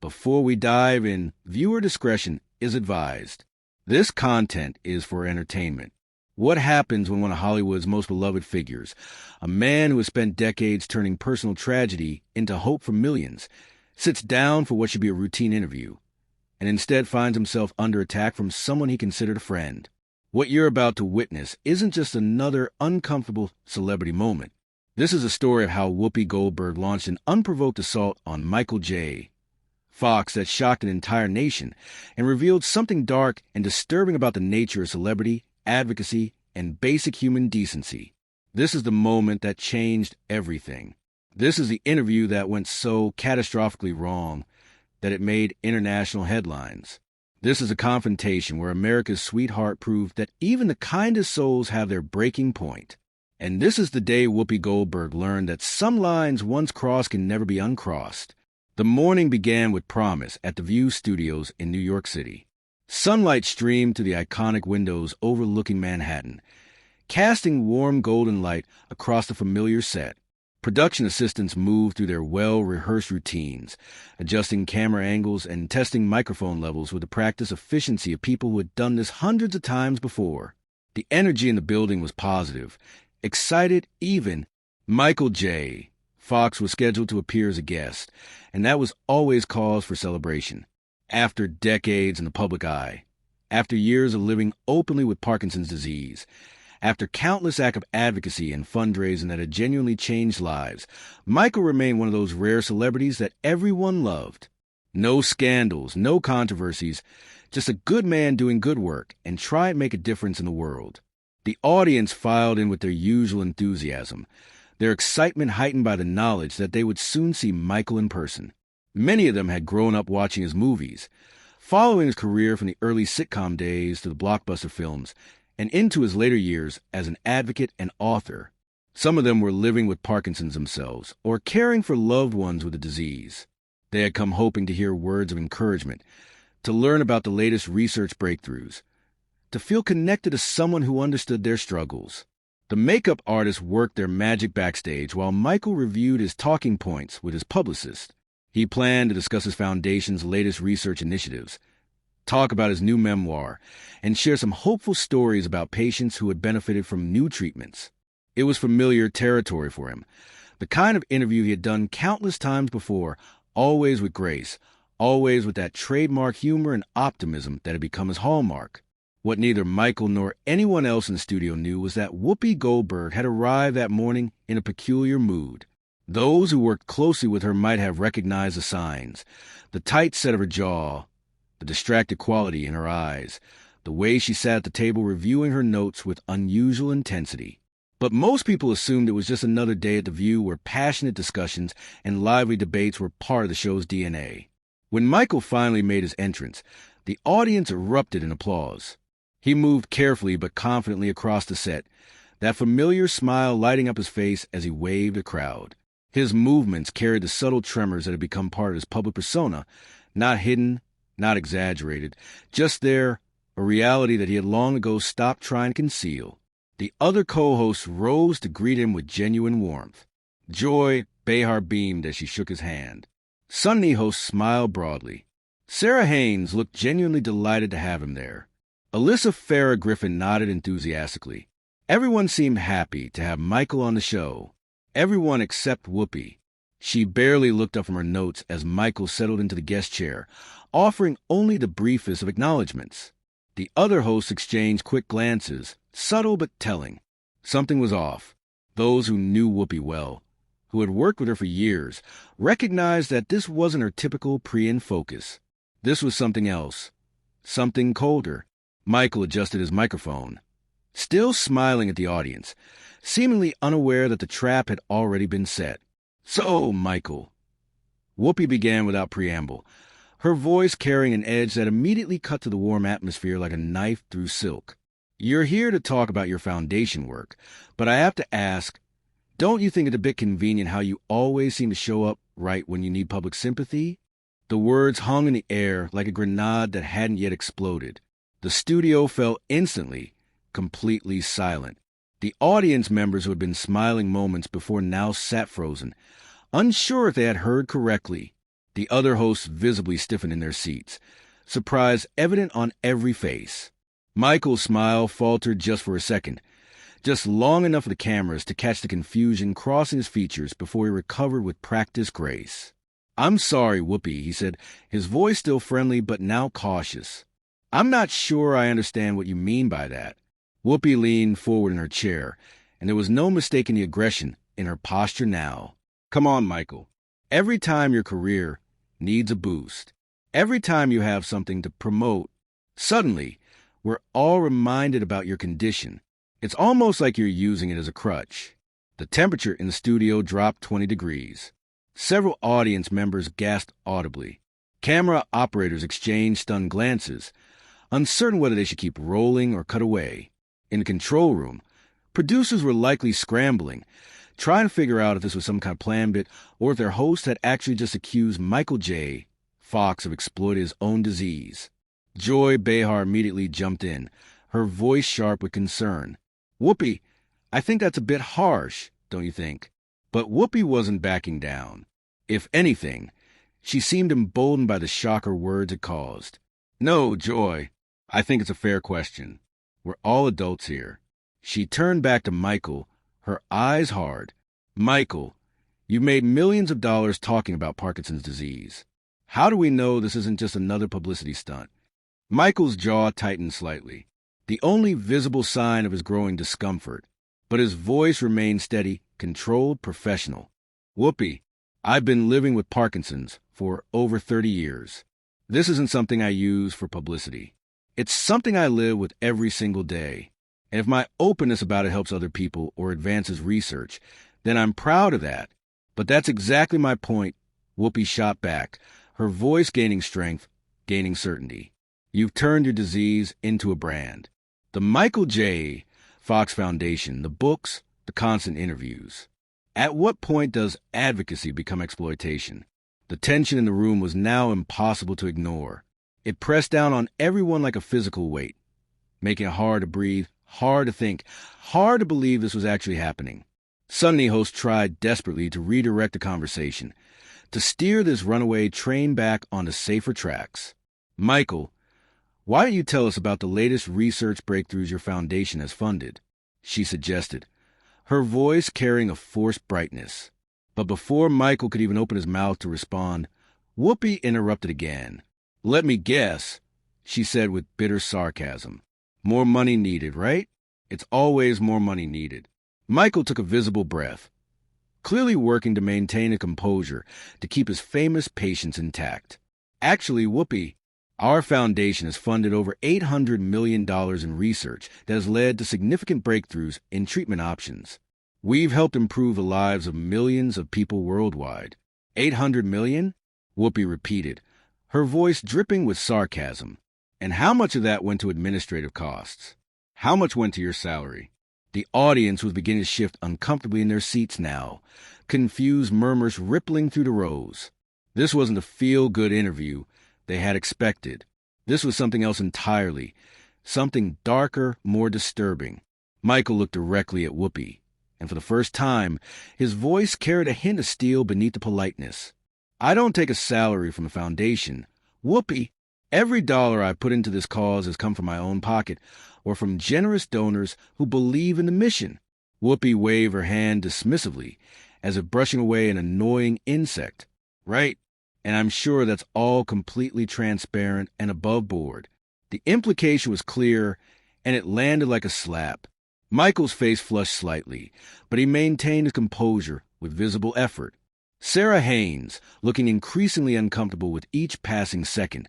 Before we dive in, viewer discretion is advised. This content is for entertainment. What happens when one of Hollywood's most beloved figures, a man who has spent decades turning personal tragedy into hope for millions, sits down for what should be a routine interview, and instead finds himself under attack from someone he considered a friend? What you're about to witness isn't just another uncomfortable celebrity moment. This is a story of how Whoopi Goldberg launched an unprovoked assault on Michael J. Fox that shocked an entire nation and revealed something dark and disturbing about the nature of celebrity, advocacy, and basic human decency. This is the moment that changed everything. This is the interview that went so catastrophically wrong that it made international headlines. This is a confrontation where America's sweetheart proved that even the kindest souls have their breaking point. And this is the day Whoopi Goldberg learned that some lines once crossed can never be uncrossed. The morning began with promise at the View Studios in New York City. Sunlight streamed to the iconic windows overlooking Manhattan, casting warm golden light across the familiar set. Production assistants moved through their well-rehearsed routines, adjusting camera angles and testing microphone levels with the practiced efficiency of people who had done this hundreds of times before. The energy in the building was positive, excited even. Michael J. Fox was scheduled to appear as a guest, and that was always cause for celebration. After decades in the public eye, after years of living openly with Parkinson's disease, after countless acts of advocacy and fundraising that had genuinely changed lives, Michael remained one of those rare celebrities that everyone loved. No scandals, no controversies, just a good man doing good work and trying to make a difference in the world. The audience filed in with their usual enthusiasm, their excitement heightened by the knowledge that they would soon see Michael in person. Many of them had grown up watching his movies, following his career from the early sitcom days to the blockbuster films, and into his later years as an advocate and author. Some of them were living with Parkinson's themselves, or caring for loved ones with the disease. They had come hoping to hear words of encouragement, to learn about the latest research breakthroughs, to feel connected to someone who understood their struggles. The makeup artists worked their magic backstage while Michael reviewed his talking points with his publicist. He planned to discuss his foundation's latest research initiatives, talk about his new memoir, and share some hopeful stories about patients who had benefited from new treatments. It was familiar territory for him, the kind of interview he had done countless times before, always with grace, always with that trademark humor and optimism that had become his hallmark. What neither Michael nor anyone else in the studio knew was that Whoopi Goldberg had arrived that morning in a peculiar mood. Those who worked closely with her might have recognized the signs, the tight set of her jaw, the distracted quality in her eyes, the way she sat at the table reviewing her notes with unusual intensity. But most people assumed it was just another day at The View where passionate discussions and lively debates were part of the show's DNA. When Michael finally made his entrance, the audience erupted in applause. He moved carefully but confidently across the set, that familiar smile lighting up his face as he waved the crowd. His movements carried the subtle tremors that had become part of his public persona, not hidden, not exaggerated, just there, a reality that he had long ago stopped trying to conceal. The other co-hosts rose to greet him with genuine warmth. Joy Behar beamed as she shook his hand. Sunny host smiled broadly. Sarah Haynes looked genuinely delighted to have him there. Alyssa Farrah Griffin nodded enthusiastically. Everyone seemed happy to have Michael on the show. Everyone except Whoopi. She barely looked up from her notes as Michael settled into the guest chair, offering only the briefest of acknowledgments. The other hosts exchanged quick glances, subtle but telling. Something was off. Those who knew Whoopi well, who had worked with her for years, recognized that this wasn't her typical pre-in focus. This was something else. Something colder. Michael adjusted his microphone, still smiling at the audience, seemingly unaware that the trap had already been set. "So, Michael," Whoopi began without preamble, her voice carrying an edge that immediately cut to the warm atmosphere like a knife through silk. "You're here to talk about your foundation work, but I have to ask, don't you think it's a bit convenient how you always seem to show up right when you need public sympathy?" The words hung in the air like a grenade that hadn't yet exploded. The studio fell instantly, completely silent. The audience members who had been smiling moments before now sat frozen, unsure if they had heard correctly. The other hosts visibly stiffened in their seats, surprise evident on every face. Michael's smile faltered just for a second, just long enough for the cameras to catch the confusion crossing his features before he recovered with practiced grace. "I'm sorry, Whoopi," he said, his voice still friendly but now cautious. "I'm not sure I understand what you mean by that." Whoopi leaned forward in her chair, and there was no mistaking the aggression in her posture now. "Come on, Michael. Every time your career needs a boost, every time you have something to promote, suddenly we're all reminded about your condition. It's almost like you're using it as a crutch." The temperature in the studio dropped 20 degrees. Several audience members gasped audibly. Camera operators exchanged stunned glances, uncertain whether they should keep rolling or cut away. In the control room, producers were likely scrambling, trying to figure out if this was some kind of plan bit or if their host had actually just accused Michael J. Fox of exploiting his own disease. Joy Behar immediately jumped in, her voice sharp with concern. "Whoopi, I think that's a bit harsh, don't you think?" But Whoopi wasn't backing down. If anything, she seemed emboldened by the shock her words had caused. "No, Joy, I think it's a fair question. We're all adults here." She turned back to Michael, her eyes hard. "Michael, you've made millions of dollars talking about Parkinson's disease. How do we know this isn't just another publicity stunt?" Michael's jaw tightened slightly, the only visible sign of his growing discomfort, but his voice remained steady, controlled, professional. "Whoopi, I've been living with Parkinson's for over 30 years. This isn't something I use for publicity. It's something I live with every single day. And if my openness about it helps other people or advances research, then I'm proud of that. But that's exactly my point," Whoopi shot back, her voice gaining strength, gaining certainty. "You've turned your disease into a brand. The Michael J. Fox Foundation, the books, the constant interviews. At what point does advocacy become exploitation?" The tension in the room was now impossible to ignore. It pressed down on everyone like a physical weight, making it hard to breathe, hard to think, hard to believe this was actually happening. Suddenly, host tried desperately to redirect the conversation, to steer this runaway train back onto safer tracks. "Michael, why don't you tell us about the latest research breakthroughs your foundation has funded?" she suggested, her voice carrying a forced brightness. But before Michael could even open his mouth to respond, Whoopi interrupted again. "Let me guess," she said with bitter sarcasm. "More money needed, right? It's always more money needed." Michael took a visible breath, clearly working to maintain a composure to keep his famous patience intact. "Actually, Whoopi, our foundation has funded over $800 million in research that has led to significant breakthroughs in treatment options. We've helped improve the lives of millions of people worldwide." "800 million?" Whoopi repeated, her voice dripping with sarcasm. "And how much of that went to administrative costs? How much went to your salary?" The audience was beginning to shift uncomfortably in their seats now, confused murmurs rippling through the rows. This wasn't the feel-good interview they had expected. This was something else entirely, something darker, more disturbing. Michael looked directly at Whoopi, and for the first time, his voice carried a hint of steel beneath the politeness. "I don't take a salary from the foundation. Whoopi, every dollar I put into this cause has come from my own pocket or from generous donors who believe in the mission." Whoopi waved her hand dismissively, as if brushing away an annoying insect. "Right, and I'm sure that's all completely transparent and above board." The implication was clear, and it landed like a slap. Michael's face flushed slightly, but he maintained his composure with visible effort. Sarah Haynes, looking increasingly uncomfortable with each passing second,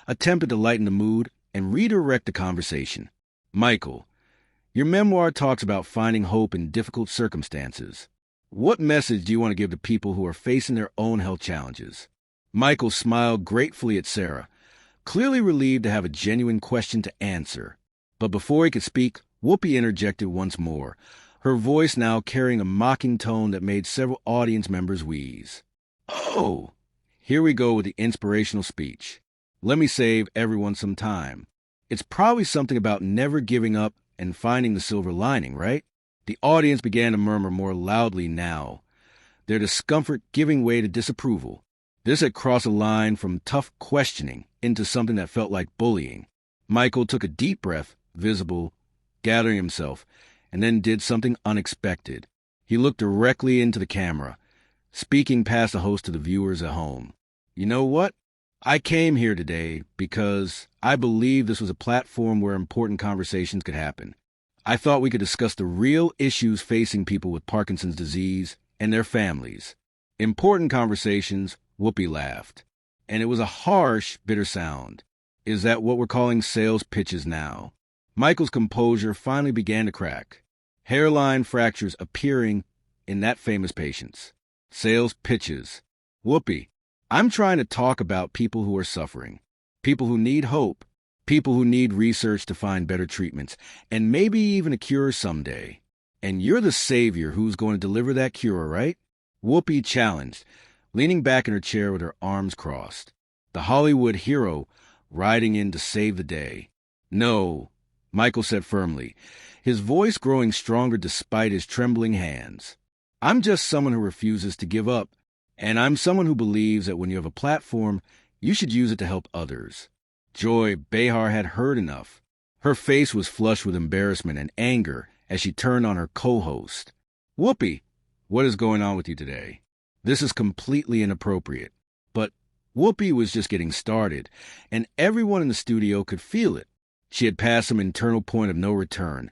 attempted to lighten the mood and redirect the conversation. "Michael, your memoir talks about finding hope in difficult circumstances. What message do you want to give to people who are facing their own health challenges?" Michael smiled gratefully at Sarah, clearly relieved to have a genuine question to answer. But before he could speak, Whoopi interjected once more, her voice now carrying a mocking tone that made several audience members wheeze. "Oh, here we go with the inspirational speech. Let me save everyone some time. It's probably something about never giving up and finding the silver lining, right?" The audience began to murmur more loudly now, their discomfort giving way to disapproval. This had crossed a line from tough questioning into something that felt like bullying. Michael took a deep breath, visible, gathering himself, and then did something unexpected. He looked directly into the camera, speaking past the host to the viewers at home. You know what? I came here today because I believe this was a platform where important conversations could happen. I thought we could discuss the real issues facing people with Parkinson's disease and their families. Important conversations, Whoopi laughed. And it was a harsh, bitter sound. Is that what we're calling sales pitches now? Michael's composure finally began to crack. Hairline fractures appearing in that famous patient's. Sales pitches. Whoopi, I'm trying to talk about people who are suffering, people who need hope, people who need research to find better treatments, and maybe even a cure someday. And you're the savior who's going to deliver that cure, right? Whoopi challenged, leaning back in her chair with her arms crossed. The Hollywood hero riding in to save the day. No, Michael said firmly, his voice growing stronger despite his trembling hands. I'm just someone who refuses to give up, and I'm someone who believes that when you have a platform, you should use it to help others. Joy Behar had heard enough. Her face was flushed with embarrassment and anger as she turned on her co-host. Whoopi, what is going on with you today? This is completely inappropriate. But Whoopi was just getting started, and everyone in the studio could feel it. She had passed some internal point of no return,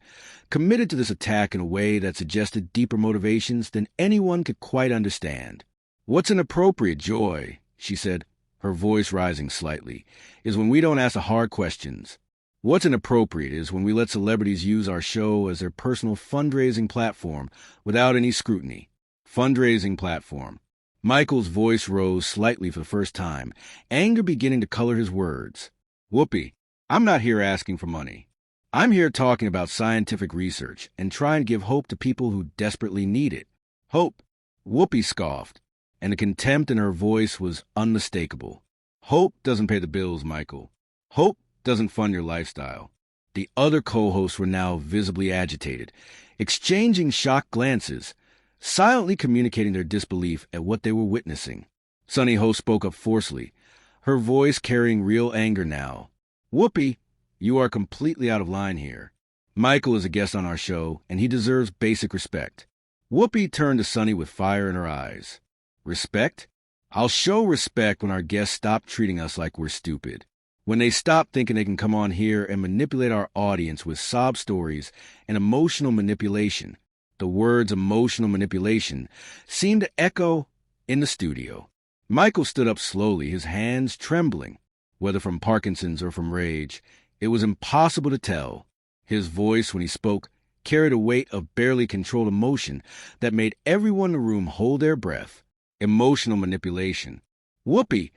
committed to this attack in a way that suggested deeper motivations than anyone could quite understand. What's inappropriate, Joy, she said, her voice rising slightly, is when we don't ask the hard questions. What's inappropriate is when we let celebrities use our show as their personal fundraising platform without any scrutiny. Fundraising platform. Michael's voice rose slightly for the first time, anger beginning to color his words. Whoopi, I'm not here asking for money. I'm here talking about scientific research and trying to give hope to people who desperately need it. Hope, Whoopi scoffed, and the contempt in her voice was unmistakable. Hope doesn't pay the bills, Michael. Hope doesn't fund your lifestyle. The other co-hosts were now visibly agitated, exchanging shocked glances, silently communicating their disbelief at what they were witnessing. Sunny Ho spoke up forcefully, her voice carrying real anger now. Whoopi, you are completely out of line here. Michael is a guest on our show, and he deserves basic respect. Whoopi turned to Sunny with fire in her eyes. Respect? I'll show respect when our guests stop treating us like we're stupid. When they stop thinking they can come on here and manipulate our audience with sob stories and emotional manipulation. The words emotional manipulation seemed to echo in the studio. Michael stood up slowly, his hands trembling. Whether from Parkinson's or from rage, it was impossible to tell. His voice, when he spoke, carried a weight of barely controlled emotion that made everyone in the room hold their breath. Emotional manipulation. Whoopi,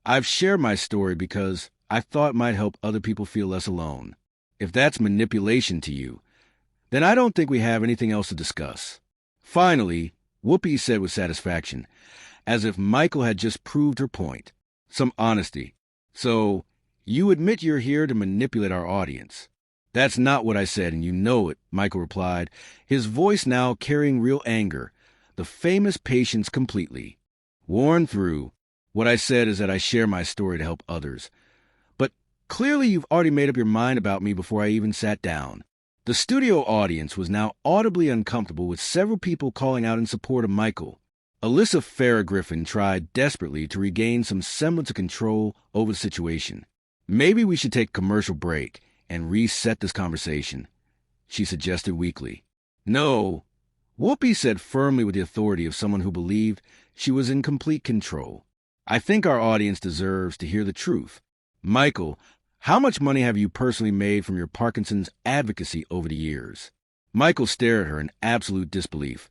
I've shared my story because I thought it might help other people feel less alone. If that's manipulation to you, then I don't think we have anything else to discuss. Finally, Whoopi said with satisfaction, as if Michael had just proved her point. Some honesty. So, you admit you're here to manipulate our audience. That's not what I said, and you know it, Michael replied, his voice now carrying real anger, the famous patience completely. Worn through, what I said is that I share my story to help others. But clearly you've already made up your mind about me before I even sat down. The studio audience was now audibly uncomfortable with several people calling out in support of Michael. Alyssa Farrah Griffin tried desperately to regain some semblance of control over the situation. Maybe we should take a commercial break and reset this conversation, she suggested weakly. No, Whoopi said firmly with the authority of someone who believed she was in complete control. I think our audience deserves to hear the truth. Michael, how much money have you personally made from your Parkinson's advocacy over the years? Michael stared at her in absolute disbelief,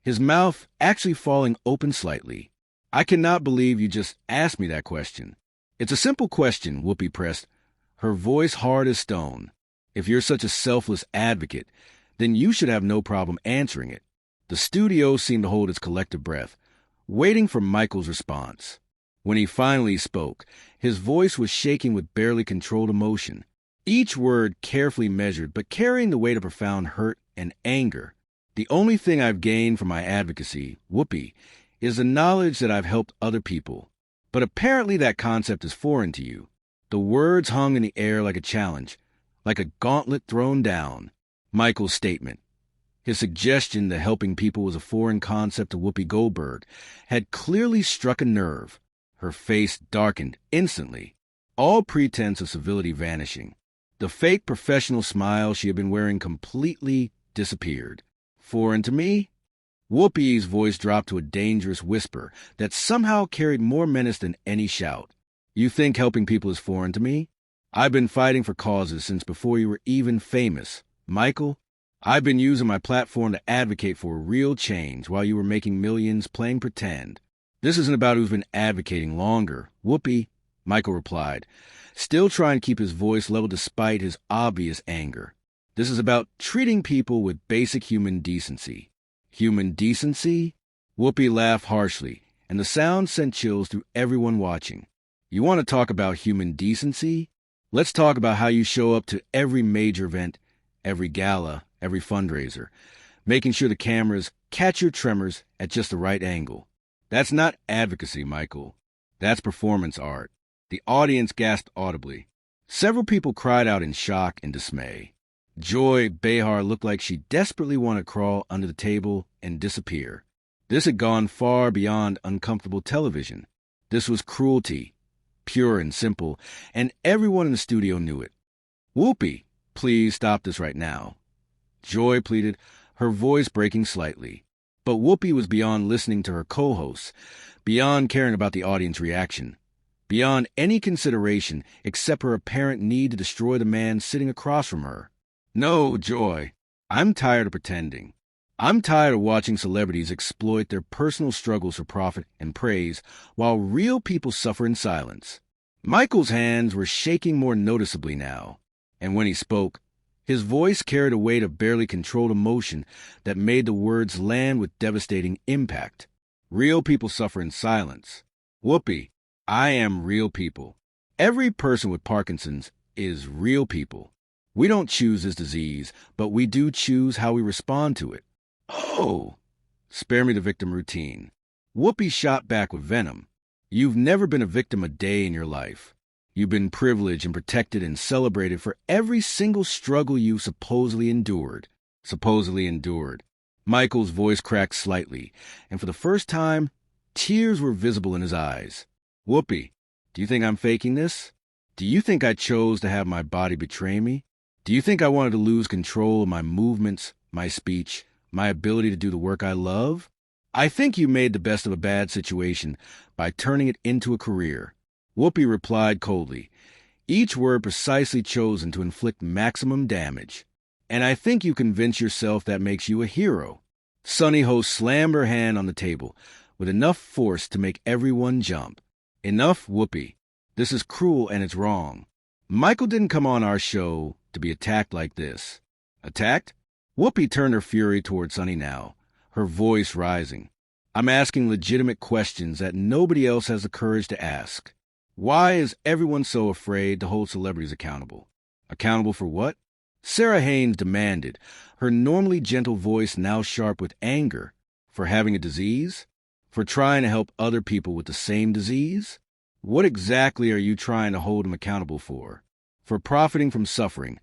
his mouth actually falling open slightly. I cannot believe you just asked me that question. It's a simple question, Whoopi pressed, her voice hard as stone. If you're such a selfless advocate, then you should have no problem answering it. The studio seemed to hold its collective breath, waiting for Michael's response. When he finally spoke, his voice was shaking with barely controlled emotion, each word carefully measured but carrying the weight of profound hurt and anger. The only thing I've gained from my advocacy, Whoopi, is the knowledge that I've helped other people. But apparently that concept is foreign to you. The words hung in the air like a challenge, like a gauntlet thrown down. Michael's statement, his suggestion that helping people was a foreign concept to Whoopi Goldberg, had clearly struck a nerve. Her face darkened instantly, all pretense of civility vanishing. The fake professional smile she had been wearing completely disappeared. Foreign to me? Whoopi's voice dropped to a dangerous whisper that somehow carried more menace than any shout. You think helping people is foreign to me? I've been fighting for causes since before you were even famous. Michael, I've been using my platform to advocate for real change while you were making millions playing pretend. This isn't about who's been advocating longer. Whoopi, Michael replied, still trying to keep his voice level despite his obvious anger. This is about treating people with basic human decency. Human decency? Whoopi laughed harshly, and the sound sent chills through everyone watching. You want to talk about human decency? Let's talk about how you show up to every major event, every gala, every fundraiser, making sure the cameras catch your tremors at just the right angle. That's not advocacy, Michael. That's performance art. The audience gasped audibly. Several people cried out in shock and dismay. Joy Behar looked like she desperately wanted to crawl under the table and disappear. This had gone far beyond uncomfortable television. This was cruelty, pure and simple, and everyone in the studio knew it. Whoopi, please stop this right now. Joy pleaded, her voice breaking slightly. But Whoopi was beyond listening to her co-hosts, beyond caring about the audience reaction, beyond any consideration except her apparent need to destroy the man sitting across from her. No, Joy, I'm tired of pretending. I'm tired of watching celebrities exploit their personal struggles for profit and praise while real people suffer in silence. Michael's hands were shaking more noticeably now, and when he spoke, his voice carried a weight of barely controlled emotion that made the words land with devastating impact. Real people suffer in silence. Whoopi, I am real people. Every person with Parkinson's is real people. We don't choose this disease, but we do choose how we respond to it. Oh, spare me the victim routine. Whoopi shot back with venom. You've never been a victim a day in your life. You've been privileged and protected and celebrated for every single struggle you've supposedly endured. Supposedly endured. Michael's voice cracked slightly, and for the first time, tears were visible in his eyes. Whoopi, do you think I'm faking this? Do you think I chose to have my body betray me? Do you think I wanted to lose control of my movements, my speech, my ability to do the work I love? I think you made the best of a bad situation by turning it into a career. Whoopi replied coldly, each word precisely chosen to inflict maximum damage. And I think you convince yourself that makes you a hero. Sunny Ho slammed her hand on the table with enough force to make everyone jump. Enough, Whoopi. This is cruel and it's wrong. Michael didn't come on our show to be attacked like this. Attacked? Whoopi turned her fury toward Sunny now, her voice rising. I'm asking legitimate questions that nobody else has the courage to ask. Why is everyone so afraid to hold celebrities accountable? Accountable for what? Sarah Haynes demanded, her normally gentle voice now sharp with anger. For having a disease? For trying to help other people with the same disease? What exactly are you trying to hold them accountable for? For profiting from suffering,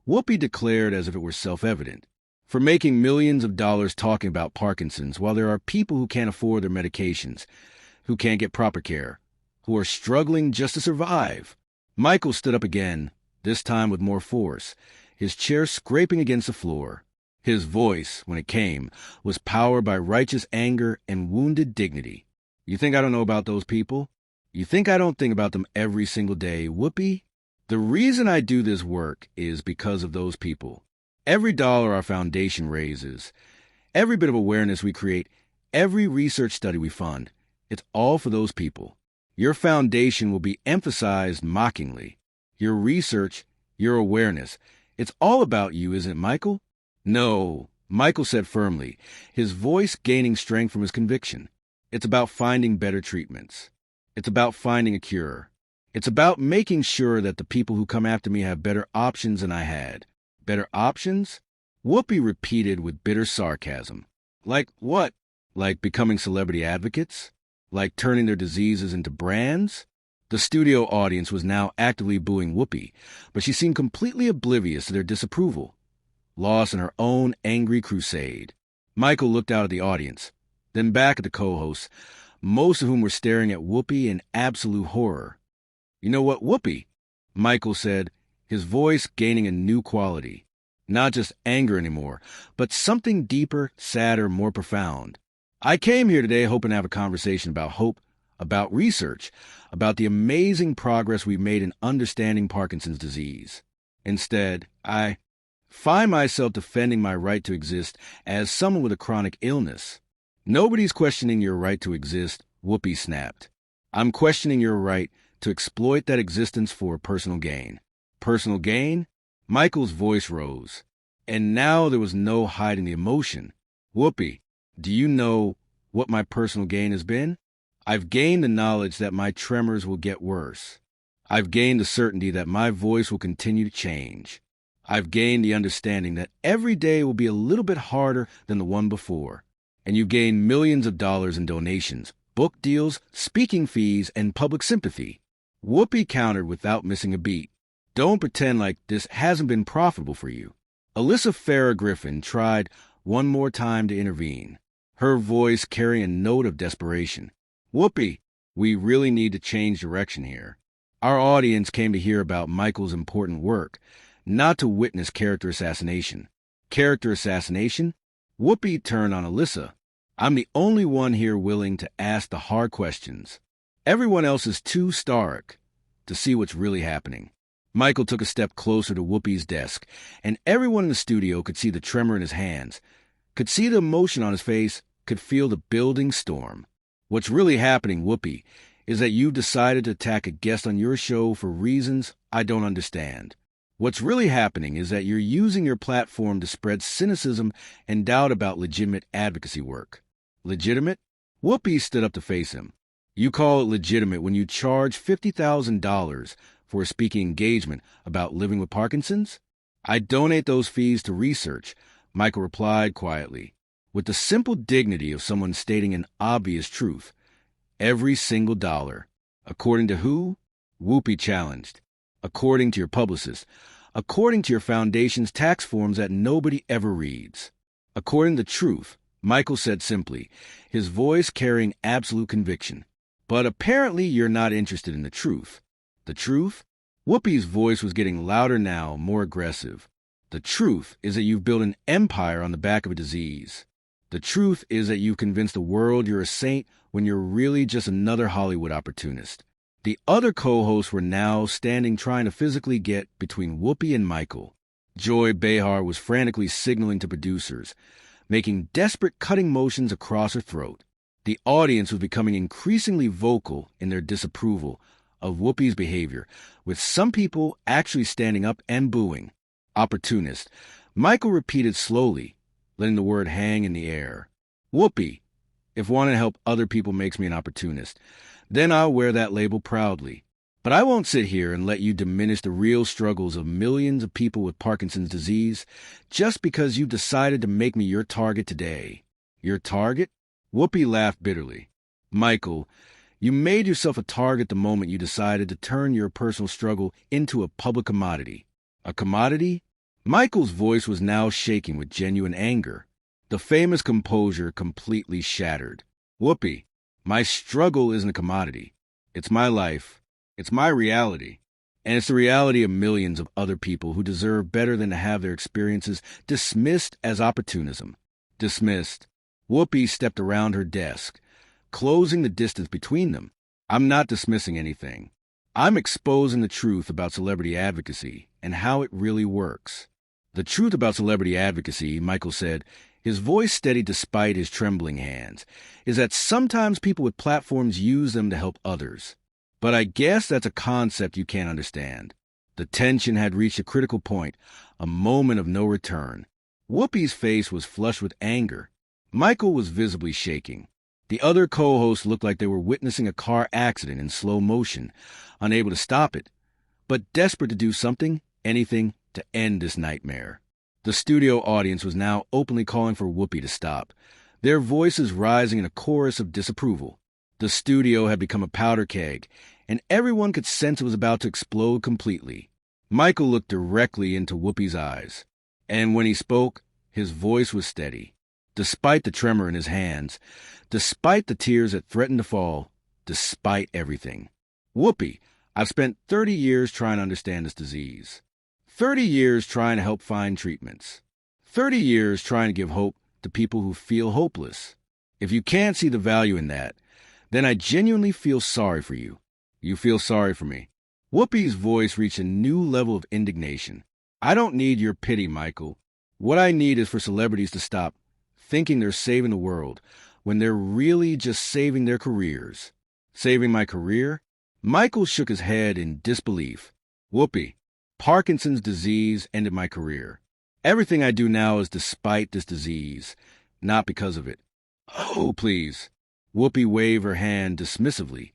Whoopi declared as if it were self-evident. For making millions of dollars talking about Parkinson's while there are people who can't afford their medications, who can't get proper care, who are struggling just to survive. Michael stood up again, this time with more force, his chair scraping against the floor. His voice, when it came, was powered by righteous anger and wounded dignity. You think I don't know about those people? You think I don't think about them every single day, Whoopi? The reason I do this work is because of those people. Every dollar our foundation raises, every bit of awareness we create, every research study we fund, it's all for those people. Your foundation will be emphasized mockingly. Your research, your awareness, it's all about you, isn't it, Michael? No, Michael said firmly, his voice gaining strength from his conviction. It's about finding better treatments. It's about finding a cure. It's about making sure that the people who come after me have better options than I had. Better options? Whoopi repeated with bitter sarcasm. Like what? Like becoming celebrity advocates? Like turning their diseases into brands? The studio audience was now actively booing Whoopi, but she seemed completely oblivious to their disapproval, lost in her own angry crusade. Michael looked out at the audience, then back at the co-hosts, most of whom were staring at Whoopi in absolute horror. "You know what, Whoopi?" Michael said, his voice gaining a new quality. Not just anger anymore, but something deeper, sadder, more profound. "I came here today hoping to have a conversation about hope, about research, about the amazing progress we've made in understanding Parkinson's disease. Instead, I find myself defending my right to exist as someone with a chronic illness." "Nobody's questioning your right to exist," Whoopi snapped. "I'm questioning your right to exploit that existence for personal gain." "Personal gain?" Michael's voice rose, and now there was no hiding the emotion. "Whoopi, do you know what my personal gain has been? I've gained the knowledge that my tremors will get worse. I've gained the certainty that my voice will continue to change. I've gained the understanding that every day will be a little bit harder than the one before. And you've gained millions of dollars in donations, book deals, speaking fees, and public sympathy." Whoopi countered without missing a beat. "Don't pretend like this hasn't been profitable for you." Alyssa Farrah Griffin tried one more time to intervene, her voice carrying a note of desperation. "Whoopi, we really need to change direction here. Our audience came to hear about Michael's important work, not to witness character assassination." "Character assassination?" Whoopi turned on Alyssa. "I'm the only one here willing to ask the hard questions. Everyone else is too stoic to see what's really happening." Michael took a step closer to Whoopi's desk, and everyone in the studio could see the tremor in his hands, could see the emotion on his face, could feel the building storm. "What's really happening, Whoopi, is that you've decided to attack a guest on your show for reasons I don't understand. What's really happening is that you're using your platform to spread cynicism and doubt about legitimate advocacy work." "Legitimate?" Whoopi stood up to face him. "You call it legitimate when you charge $50,000 for a speaking engagement about living with Parkinson's?" "I donate those fees to research," Michael replied quietly, with the simple dignity of someone stating an obvious truth. "Every single dollar." "According to who?" Whoopi challenged. "According to your publicist. According to your foundation's tax forms that nobody ever reads." "According to truth," Michael said simply, his voice carrying absolute conviction. "But apparently you're not interested in the truth." "The truth?" Whoopi's voice was getting louder now, more aggressive. "The truth is that you've built an empire on the back of a disease. The truth is that you've convinced the world you're a saint when you're really just another Hollywood opportunist." The other co-hosts were now standing trying to physically get between Whoopi and Michael. Joy Behar was frantically signaling to producers, making desperate cutting motions across her throat. The audience was becoming increasingly vocal in their disapproval of Whoopi's behavior, with some people actually standing up and booing. "Opportunist," Michael repeated slowly, letting the word hang in the air. "Whoopi, if wanting to help other people makes me an opportunist, then I'll wear that label proudly. But I won't sit here and let you diminish the real struggles of millions of people with Parkinson's disease just because you've decided to make me your target today." "Your target?" Whoopi laughed bitterly. "Michael, you made yourself a target the moment you decided to turn your personal struggle into a public commodity." "A commodity?" Michael's voice was now shaking with genuine anger. The famous composure completely shattered. "Whoopi, my struggle isn't a commodity. It's my life. It's my reality. And it's the reality of millions of other people who deserve better than to have their experiences dismissed as opportunism." "Dismissed." Whoopi stepped around her desk, closing the distance between them. "I'm not dismissing anything. I'm exposing the truth about celebrity advocacy and how it really works." "The truth about celebrity advocacy," Michael said, his voice steady despite his trembling hands, "is that sometimes people with platforms use them to help others. But I guess that's a concept you can't understand." The tension had reached a critical point, a moment of no return. Whoopi's face was flushed with anger. Michael was visibly shaking. The other co-hosts looked like they were witnessing a car accident in slow motion, unable to stop it, but desperate to do something, anything, to end this nightmare. The studio audience was now openly calling for Whoopi to stop, their voices rising in a chorus of disapproval. The studio had become a powder keg, and everyone could sense it was about to explode completely. Michael looked directly into Whoopi's eyes, and when he spoke, his voice was steady. Despite the tremor in his hands, despite the tears that threatened to fall, despite everything. Whoopi, I've spent 30 years trying to understand this disease. 30 years trying to help find treatments. 30 years trying to give hope to people who feel hopeless. If you can't see the value in that, then I genuinely feel sorry for you. You feel sorry for me. Whoopi's voice reached a new level of indignation. I don't need your pity, Michael. What I need is for celebrities to stop thinking they're saving the world when they're really just saving their careers. Saving my career? Michael shook his head in disbelief. Whoopi, Parkinson's disease ended my career. Everything I do now is despite this disease, not because of it. Oh, please. Whoopi waved her hand dismissively,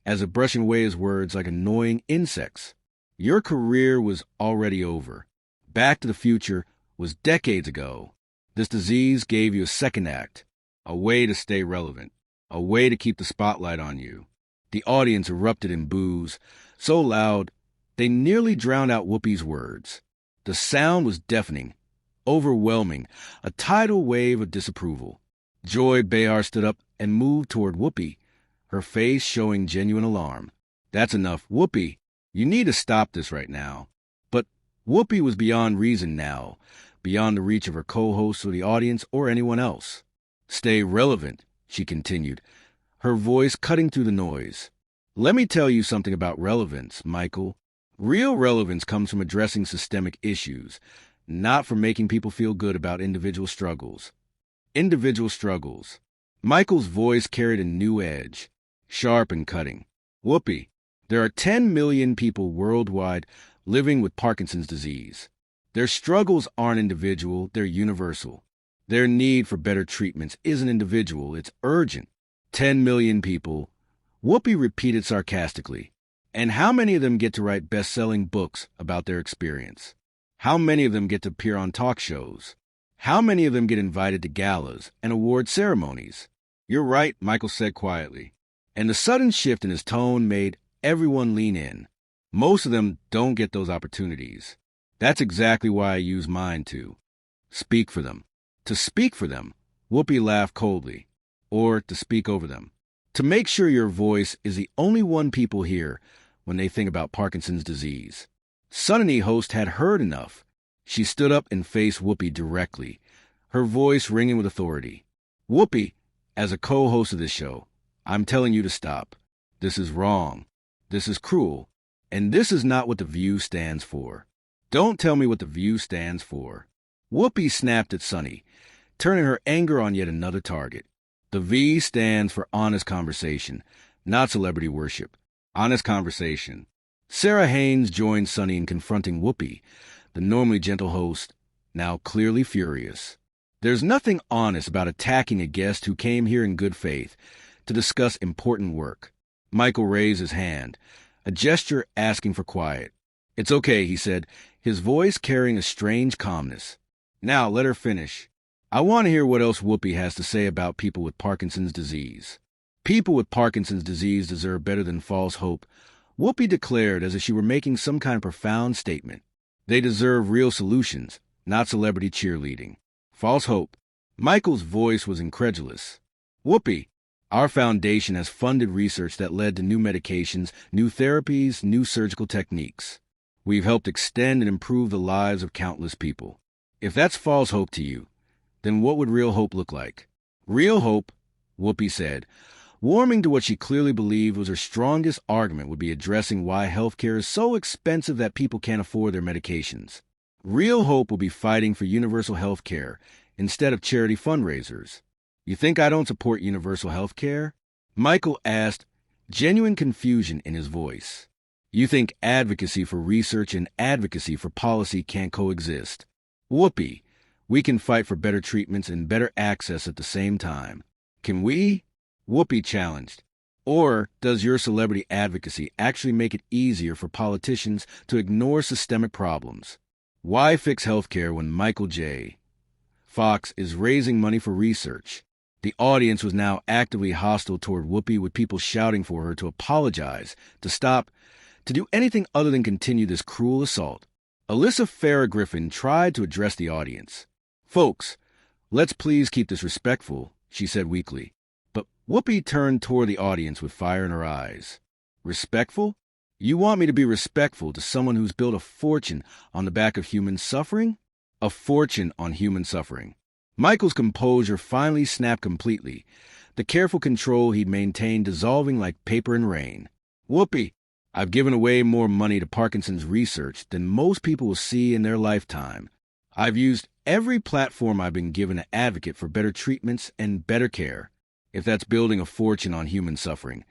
as if brushing away his words like annoying insects. Your career was already over. Back to the Future was decades ago. This disease gave you a second act, a way to stay relevant, a way to keep the spotlight on you. The audience erupted in boos, so loud they nearly drowned out Whoopi's words. The sound was deafening, overwhelming, a tidal wave of disapproval. Joy Behar stood up and moved toward Whoopi, her face showing genuine alarm. That's enough, Whoopi. You need to stop this right now. But Whoopi was beyond reason now, beyond the reach of her co-hosts or the audience or anyone else. Stay relevant, she continued, her voice cutting through the noise. Let me tell you something about relevance, Michael. Real relevance comes from addressing systemic issues, not from making people feel good about individual struggles. Individual struggles. Michael's voice carried a new edge, sharp and cutting. Whoopi, there are 10 million people worldwide living with Parkinson's disease. Their struggles aren't individual, they're universal. Their need for better treatments isn't individual, it's urgent. 10 million people. Whoopi repeated sarcastically. And how many of them get to write best-selling books about their experience? How many of them get to appear on talk shows? How many of them get invited to galas and award ceremonies? You're right, Michael said quietly. And the sudden shift in his tone made everyone lean in. Most of them don't get those opportunities. That's exactly why I use mine to speak for them. To speak for them, Whoopi laughed coldly. Or to speak over them. To make sure your voice is the only one people hear when they think about Parkinson's disease. Sunny host had heard enough. She stood up and faced Whoopi directly, her voice ringing with authority. Whoopi, as a co-host of this show, I'm telling you to stop. This is wrong. This is cruel. And this is not what The View stands for. Don't tell me what The View stands for. Whoopi snapped at Sunny, turning her anger on yet another target. The V stands for honest conversation, not celebrity worship. Honest conversation. Sarah Haynes joined Sunny in confronting Whoopi, the normally gentle host, now clearly furious. There's nothing honest about attacking a guest who came here in good faith to discuss important work. Michael raised his hand, a gesture asking for quiet. It's okay, he said, his voice carrying a strange calmness. Now let her finish. I want to hear what else Whoopi has to say about people with Parkinson's disease. People with Parkinson's disease deserve better than false hope, Whoopi declared as if she were making some kind of profound statement. They deserve real solutions, not celebrity cheerleading. False hope. Michael's voice was incredulous. Whoopi, our foundation has funded research that led to new medications, new therapies, new surgical techniques. We've helped extend and improve the lives of countless people. If that's false hope to you, then what would real hope look like? Real hope, Whoopi said, warming to what she clearly believed was her strongest argument would be addressing why healthcare is so expensive that people can't afford their medications. Real hope will be fighting for universal health care instead of charity fundraisers. You think I don't support universal health care? Michael asked, genuine confusion in his voice. You think advocacy for research and advocacy for policy can't coexist? Whoopi, we can fight for better treatments and better access at the same time. Can we? Whoopi challenged. Or does your celebrity advocacy actually make it easier for politicians to ignore systemic problems? Why fix healthcare when Michael J. Fox is raising money for research? The audience was now actively hostile toward Whoopi, with people shouting for her to apologize, to stop, to do anything other than continue this cruel assault. Alyssa Farrah Griffin tried to address the audience. "Folks, let's please keep this respectful," she said weakly. But Whoopi turned toward the audience with fire in her eyes. "Respectful? You want me to be respectful to someone who's built a fortune on the back of human suffering? A fortune on human suffering." Michael's composure finally snapped completely, the careful control he'd maintained dissolving like paper in rain. "Whoopi, I've given away more money to Parkinson's research than most people will see in their lifetime. I've used every platform I've been given to advocate for better treatments and better care. If that's building a fortune on human suffering,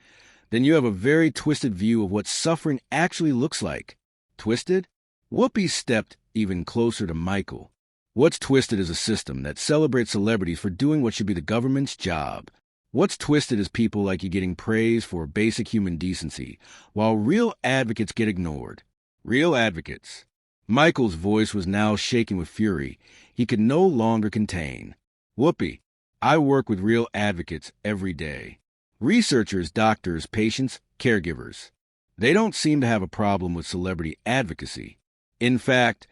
then you have a very twisted view of what suffering actually looks like." "Twisted?" Whoopi stepped even closer to Michael. "What's twisted is a system that celebrates celebrities for doing what should be the government's job. What's twisted is people like you getting praise for basic human decency, while real advocates get ignored." "Real advocates." Michael's voice was now shaking with fury he could no longer contain. "Whoopi, I work with real advocates every day. Researchers, doctors, patients, caregivers. They don't seem to have a problem with celebrity advocacy. In fact,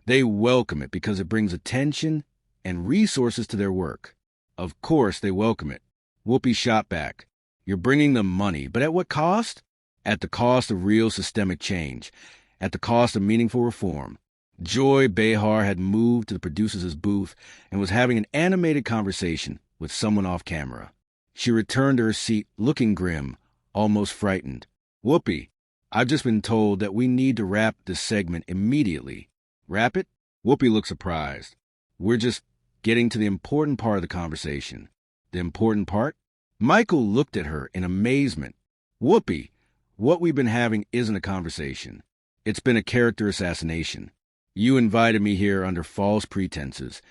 they welcome it because it brings attention and resources to their work." "Of course they welcome it." Whoopi shot back. "You're bringing them money, but at what cost?" "At the cost of real systemic change, at the cost of meaningful reform." Joy Behar had moved to the producer's booth and was having an animated conversation with someone off camera. She returned to her seat looking grim, almost frightened. "Whoopi, I've just been told that we need to wrap this segment immediately." "Wrap it?" Whoopi looked surprised. "We're just getting to the important part of the conversation." "The important part?" Michael looked at her in amazement. "Whoopi, what we've been having isn't a conversation. It's been a character assassination. You invited me here under false pretenses,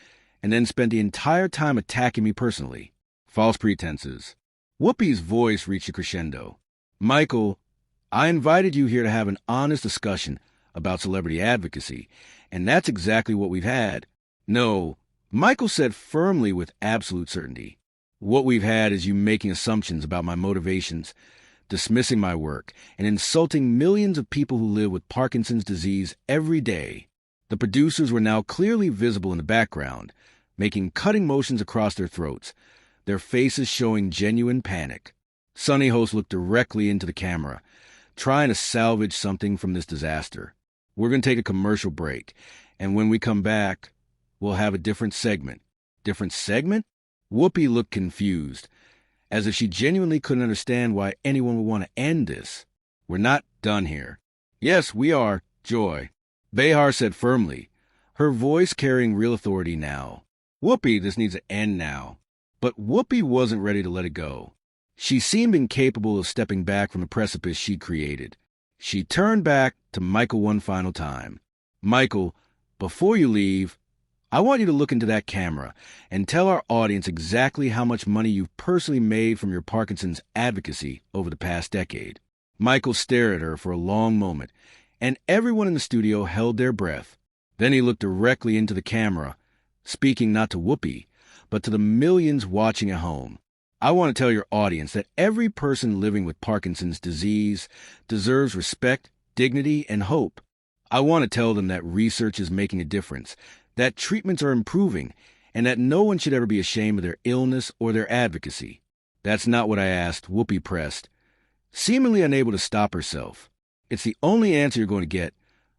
and then spent the entire time attacking me personally." "False pretenses." Whoopi's voice reached a crescendo. "Michael, I invited you here to have an honest discussion about celebrity advocacy, and that's exactly what we've had." "No," Michael said firmly with absolute certainty. "What we've had is you making assumptions about my motivations, dismissing my work, and insulting millions of people who live with Parkinson's disease every day." The producers were now clearly visible in the background, making cutting motions across their throats, their faces showing genuine panic. Sunny Host looked directly into the camera, trying to salvage something from this disaster. "We're going to take a commercial break, and when we come back, we'll have a different segment." "Different segment?" Whoopi looked confused, as if she genuinely couldn't understand why anyone would want to end this. "We're not done here." "Yes, we are, Joy," Behar said firmly, her voice carrying real authority now. "Whoopi, this needs to end now." But Whoopi wasn't ready to let it go. She seemed incapable of stepping back from the precipice she'd created. She turned back to Michael one final time. "Michael, before you leave, I want you to look into that camera and tell our audience exactly how much money you've personally made from your Parkinson's advocacy over the past decade." Michael stared at her for a long moment, and everyone in the studio held their breath. Then he looked directly into the camera, speaking not to Whoopi, but to the millions watching at home. "I want to tell your audience that every person living with Parkinson's disease deserves respect, dignity, and hope. I want to tell them that research is making a difference, that treatments are improving, and that no one should ever be ashamed of their illness or their advocacy." "That's not what I asked," Whoopi pressed, seemingly unable to stop herself. "It's the only answer you're going to get,"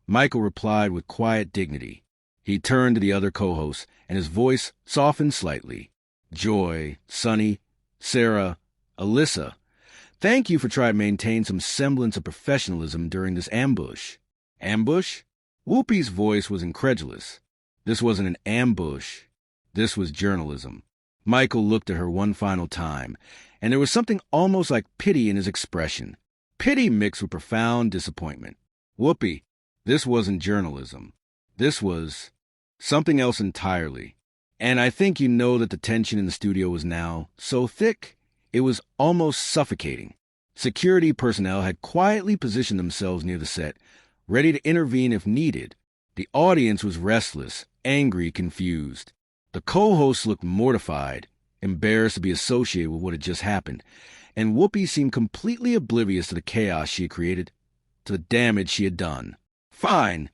Michael replied with quiet dignity. He turned to the other co-hosts, and his voice softened slightly. "Joy, Sunny, Sarah, Alyssa, thank you for trying to maintain some semblance of professionalism during this ambush." "Ambush?" Whoopi's voice was incredulous. "This wasn't an ambush. This was journalism." Michael looked at her one final time, and there was something almost like pity in his expression. Pity mixed with profound disappointment. "Whoopi, this wasn't journalism. This was something else entirely. And I think you know that the tension in the studio was now so thick, it was almost suffocating. Security personnel had quietly positioned themselves near the set, ready to intervene if needed. The audience was restless, angry, confused. The co-hosts looked mortified, embarrassed to be associated with what had just happened, and Whoopi seemed completely oblivious to the chaos she had created, to the damage she had done. "Fine,"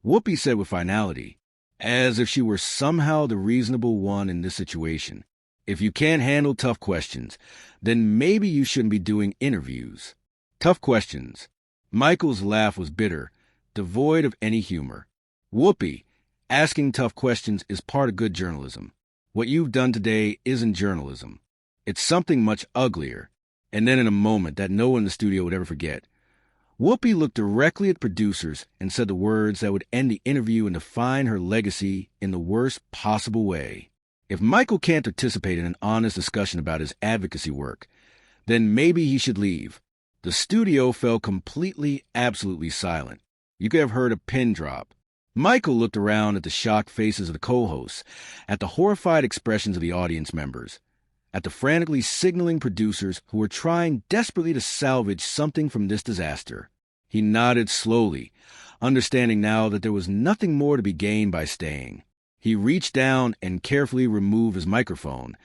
Whoopi said with finality, as if she were somehow the reasonable one in this situation. "If you can't handle tough questions, then maybe you shouldn't be doing interviews." Tough questions. Michael's laugh was bitter, devoid of any humor. "Whoopi, asking tough questions is part of good journalism. What you've done today isn't journalism. It's something much uglier." And then in a moment that no one in the studio would ever forget, Whoopi looked directly at producers and said the words that would end the interview and define her legacy in the worst possible way. If Michael can't participate in an honest discussion about his advocacy work, then maybe he should leave. The studio fell completely, absolutely silent. You could have heard a pin drop. Michael looked around at the shocked faces of the co-hosts, at the horrified expressions of the audience members, at the frantically signaling producers who were trying desperately to salvage something from this disaster. He nodded slowly, understanding now that there was nothing more to be gained by staying. He reached down and carefully removed his microphone,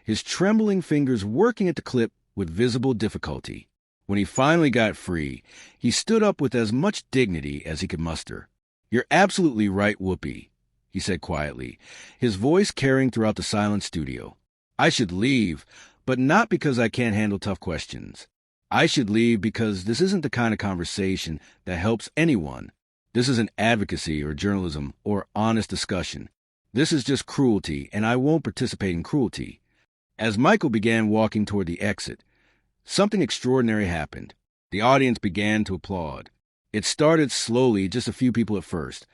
his trembling fingers working at the clip with visible difficulty. When he finally got free, he stood up with as much dignity as he could muster. "You're absolutely right, Whoopi," he said quietly, his voice carrying throughout the silent studio. "I should leave, but not because I can't handle tough questions. I should leave because this isn't the kind of conversation that helps anyone. This isn't advocacy or journalism or honest discussion. This is just cruelty, and I won't participate in cruelty." As Michael began walking toward the exit, something extraordinary happened. The audience began to applaud. It started slowly, just a few people at first,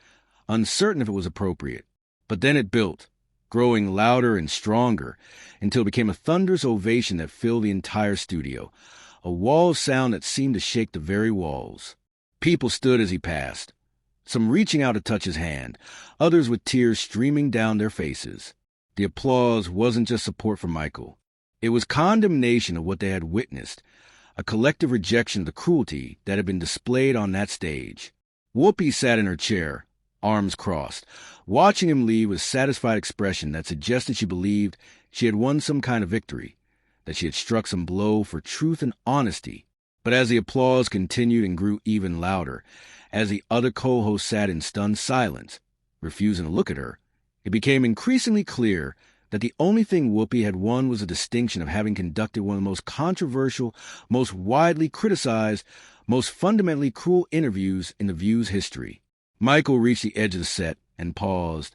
uncertain if it was appropriate. But then it built, growing louder and stronger, until it became a thunderous ovation that filled the entire studio, a wall of sound that seemed to shake the very walls. People stood as he passed, some reaching out to touch his hand, others with tears streaming down their faces. The applause wasn't just support for Michael. It was condemnation of what they had witnessed, a collective rejection of the cruelty that had been displayed on that stage. Whoopi sat in her chair, arms crossed, watching him leave with a satisfied expression that suggested she believed she had won some kind of victory, that she had struck some blow for truth and honesty. But as the applause continued and grew even louder, as the other co-hosts sat in stunned silence, refusing to look at her, it became increasingly clear that the only thing Whoopi had won was the distinction of having conducted one of the most controversial, most widely criticized, most fundamentally cruel interviews in The View's history. Michael reached the edge of the set and paused,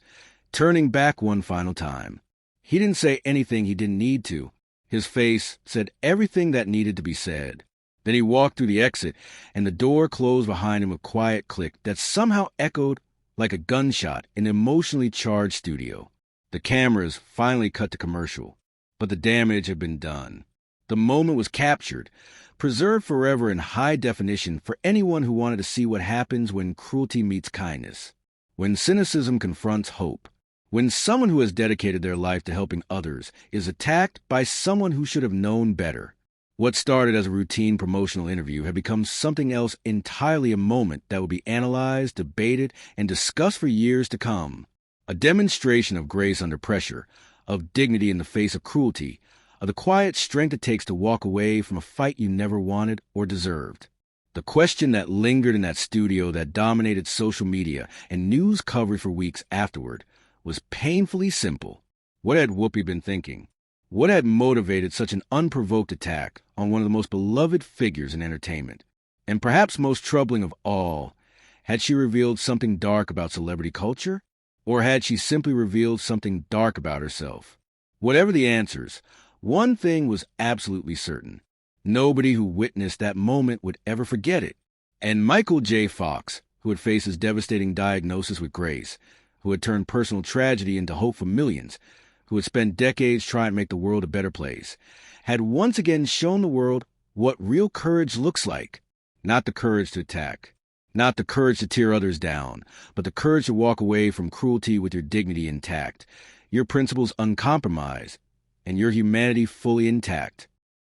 turning back one final time. He didn't say anything he didn't need to. His face said everything that needed to be said. Then he walked through the exit, and the door closed behind him with a quiet click that somehow echoed like a gunshot in an emotionally charged studio. The cameras finally cut to commercial, but the damage had been done. The moment was captured, preserved forever in high definition for anyone who wanted to see what happens when cruelty meets kindness, when cynicism confronts hope, when someone who has dedicated their life to helping others is attacked by someone who should have known better. What started as a routine promotional interview had become something else entirely, a moment that would be analyzed, debated, and discussed for years to come. A demonstration of grace under pressure, of dignity in the face of cruelty, of the quiet strength it takes to walk away from a fight you never wanted or deserved. The question that lingered in that studio, that dominated social media and news coverage for weeks afterward, was painfully simple. What had Whoopi been thinking? What had motivated such an unprovoked attack on one of the most beloved figures in entertainment? And perhaps most troubling of all, had she revealed something dark about celebrity culture? Or had she simply revealed something dark about herself? Whatever the answers, one thing was absolutely certain. Nobody who witnessed that moment would ever forget it. And Michael J. Fox, who had faced his devastating diagnosis with grace, who had turned personal tragedy into hope for millions, who had spent decades trying to make the world a better place, had once again shown the world what real courage looks like. Not the courage to attack, not the courage to tear others down, but the courage to walk away from cruelty with your dignity intact, your principles uncompromised, and your humanity fully intact.